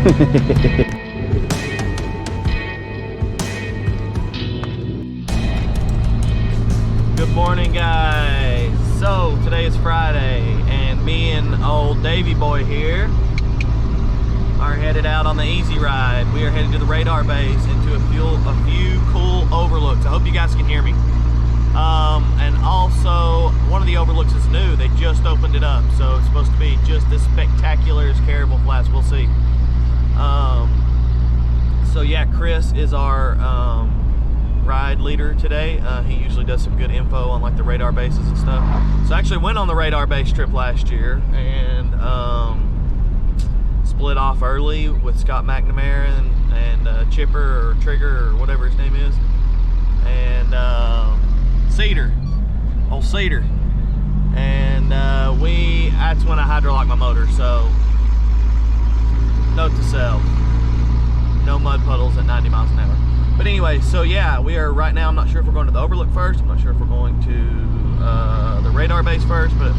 Good morning, guys. So today is Friday, and me and old Davey boy here are headed out on the easy ride. We are headed to the radar base into a few cool overlooks. I hope you guys can hear me. And also, one of the overlooks is new. They just opened it up, so it's supposed to be just as spectacular as Caribou Flats. We'll see. So yeah, Chris is our ride leader today. He usually does some good info on like the radar bases and stuff. So I actually went on the radar base trip last year and split off early with Scott McNamara and Chipper or Trigger or whatever his name is, and Cedar, old Cedar, and that's when I hydrolocked my motor. So note to self, no mud puddles at 90 miles an hour. But anyway, so yeah, we are right now, I'm not sure if we're going to the overlook first, I'm not sure if we're going to the radar base first, but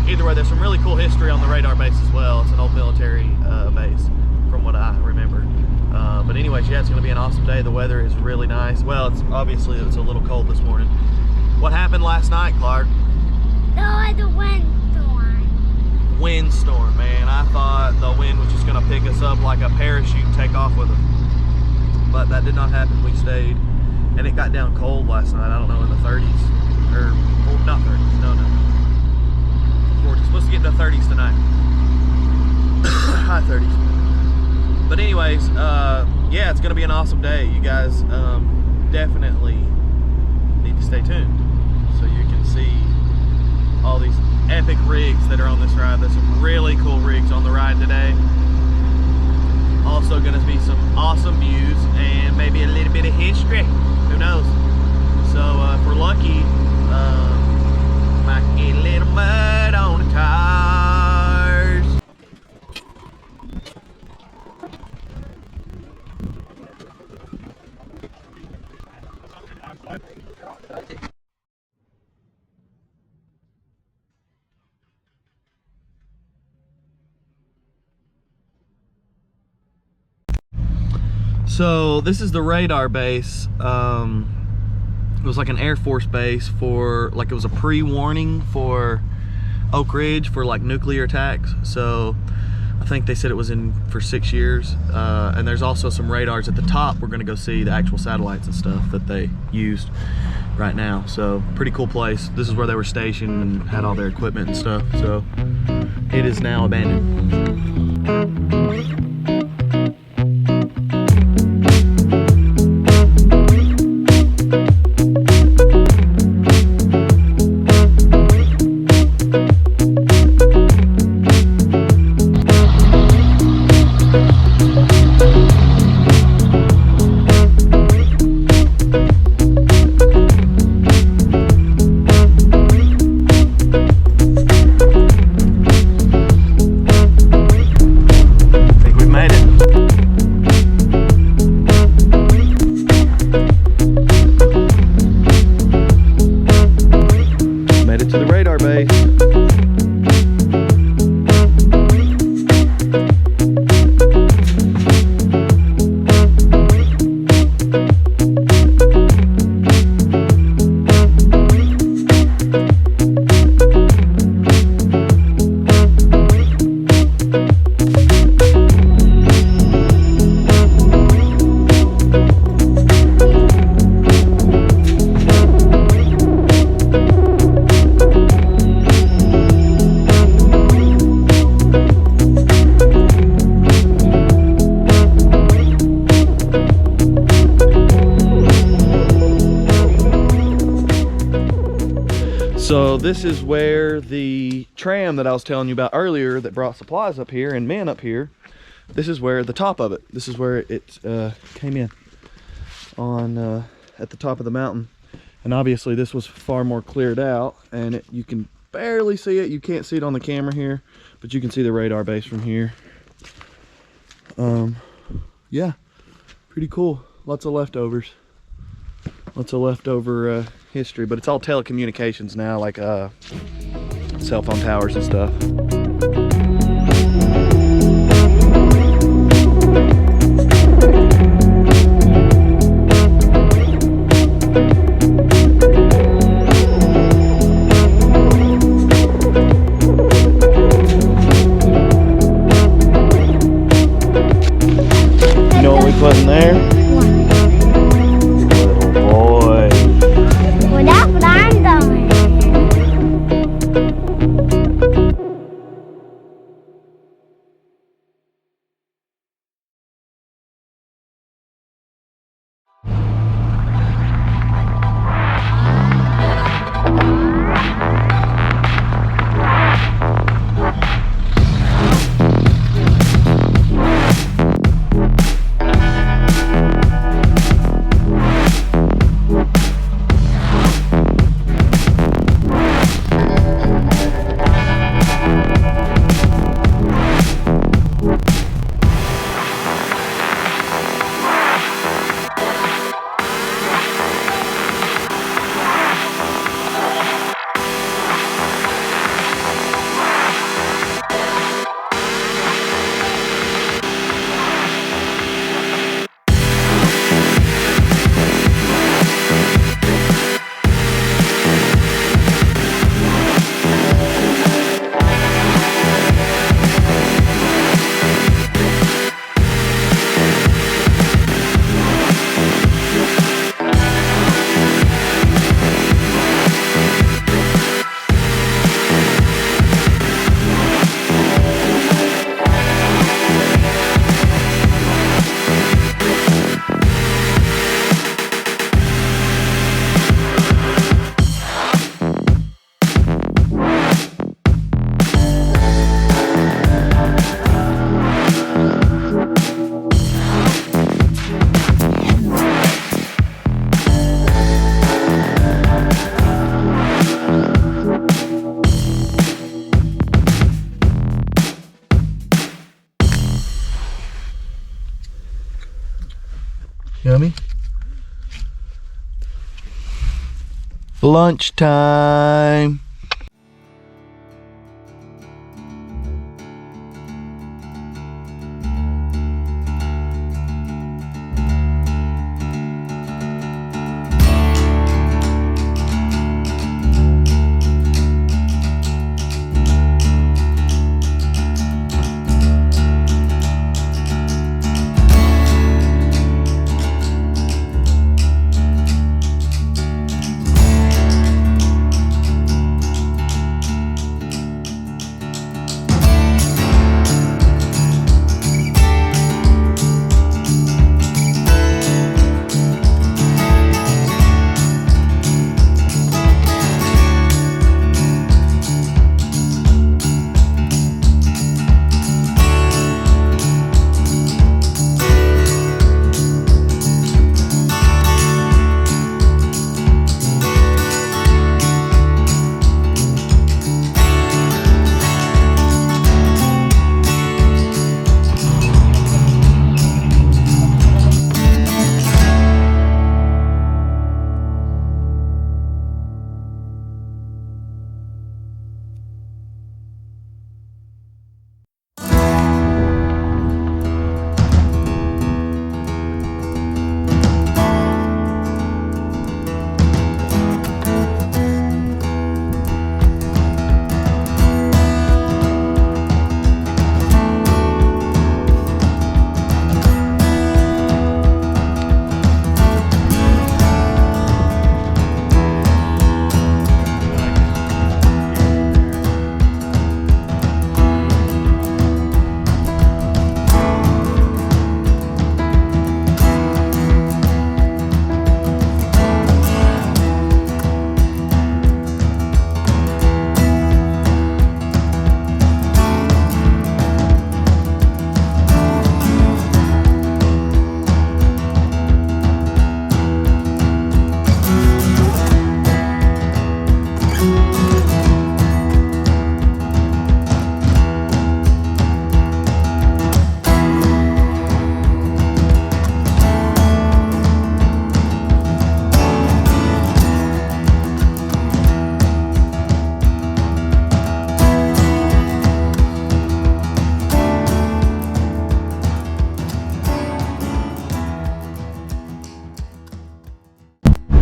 either way, there's some really cool history on the radar base as well. It's an old military base from what I remember. But anyways, yeah, it's going to be an awesome day. The weather is really nice. Well, it's obviously a little cold this morning. What happened last night, Clark? The windstorm. Windstorm, man. I thought the wind was just going to pick us up like a parachute and take off with us. But that did not happen. We stayed, and it got down cold last night. I don't know, in the 30s, or well, not 30s, no, 40s. Supposed to get into the 30s tonight. High 30s. But anyways, yeah, it's gonna be an awesome day. You guys definitely need to stay tuned so you can see all these epic rigs that are on this ride. There's some really cool rigs on the ride today. Also gonna be some awesome views and maybe a little bit of history. Who knows? So if we're lucky, might get a little mud on the tires. So this is the radar base. It was like an Air Force base for, like, it was a pre-warning for Oak Ridge for like nuclear attacks. So I think they said it was in for 6 years. And there's also some radars at the top. We're gonna go see the actual satellites and stuff that they used right now. So pretty cool place. This is where they were stationed and had all their equipment and stuff. So it is now abandoned. So this is where the tram that I was telling you about earlier that brought supplies up here and men up here, this is where the top of it, this is where it came in on at the top of the mountain. And obviously this was far more cleared out, and you can barely see it. You can't see it on the camera here, but you can see the radar base from here. Yeah, pretty cool. Lots of leftovers. Lots of leftover history, but it's all telecommunications now, like cell phone towers and stuff. Lunchtime.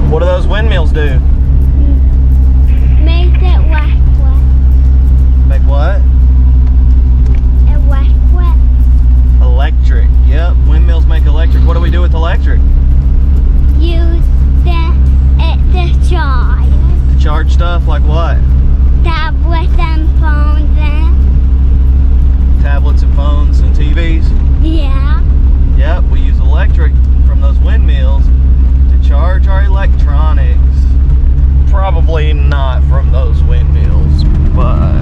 What do those windmills do? Make it wet. Make what? It wet. Electric. Yep, windmills make electric. What do we do with electric? Use it to charge. To charge stuff like what? Tablets and phones and Tablets and phones and TVs? yeah. Yep, we use electric from those windmills to charge our electronics. Probably not from those windmills, but...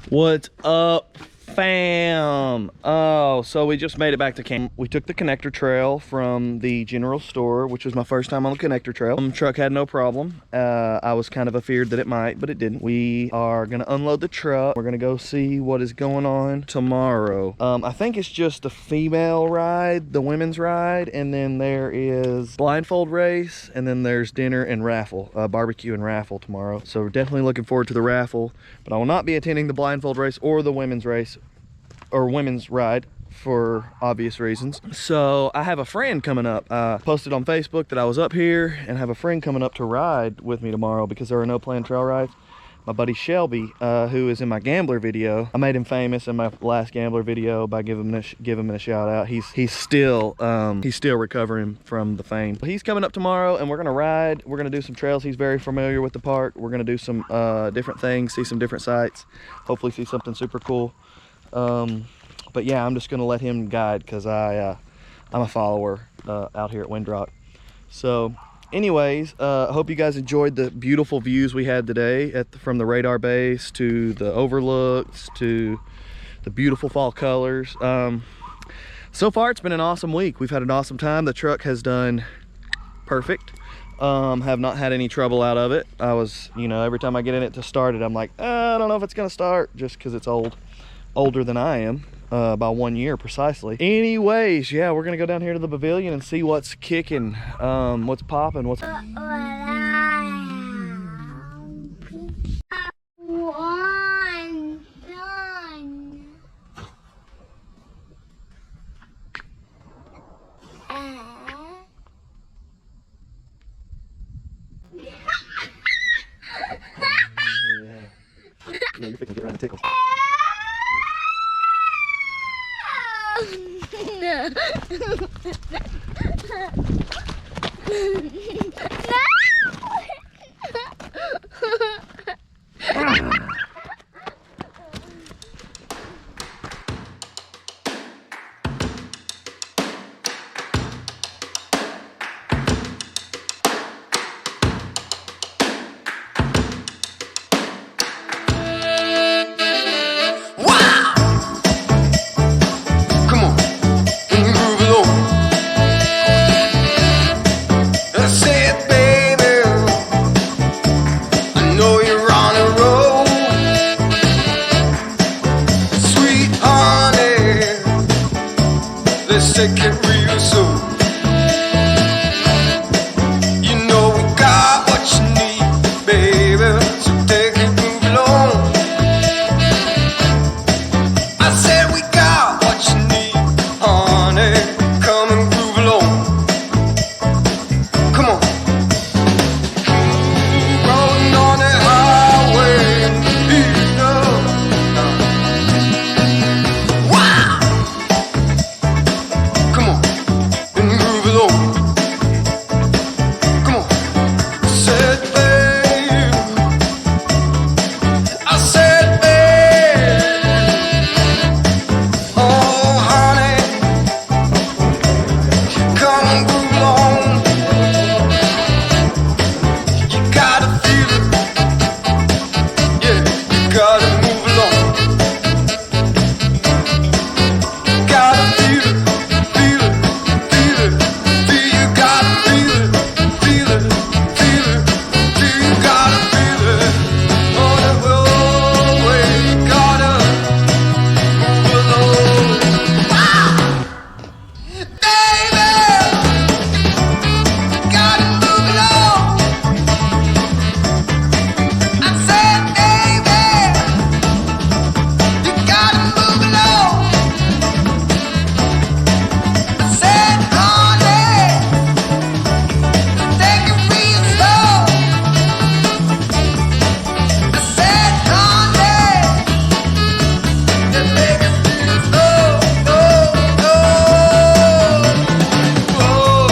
What's up, fam? Oh, so we just made it back to camp. We took the connector trail from the general store, which was my first time on the connector trail. Truck had no problem. I was kind of afeared that it might, but it didn't. We are gonna unload the truck. We're gonna go see what is going on tomorrow. I think it's just the female ride, the women's ride, and then there is blindfold race, and then there's dinner and raffle, barbecue and raffle tomorrow. So we're definitely looking forward to the raffle, but I will not be attending the blindfold race or the women's race or women's ride for obvious reasons. So I have a friend coming up. Posted on Facebook that I was up here and have a friend coming up to ride with me tomorrow because there are no planned trail rides. My buddy Shelby, who is in my gambler video. I made him famous in my last gambler video by giving him a shout out. He's still recovering from the fame. He's coming up tomorrow and we're gonna ride. We're gonna do some trails. He's very familiar with the park. We're gonna do some different things, see some different sights, hopefully see something super cool. But yeah, I'm just gonna let him guide because I'm a follower out here at Windrock. So anyways, I hope you guys enjoyed the beautiful views we had today from the radar base to the overlooks to the beautiful fall colors. So far, it's been an awesome week. We've had an awesome time. The truck has done perfect. Have not had any trouble out of it. I was, you know, every time I get in it to start it, I'm like, I don't know if it's gonna start, just because it's older than I am, by 1 year precisely. Anyways, yeah, we're gonna go down here to the pavilion and see what's kicking, what's popping, what's... Yeah, you're fixing to get around the tickles. Take it real.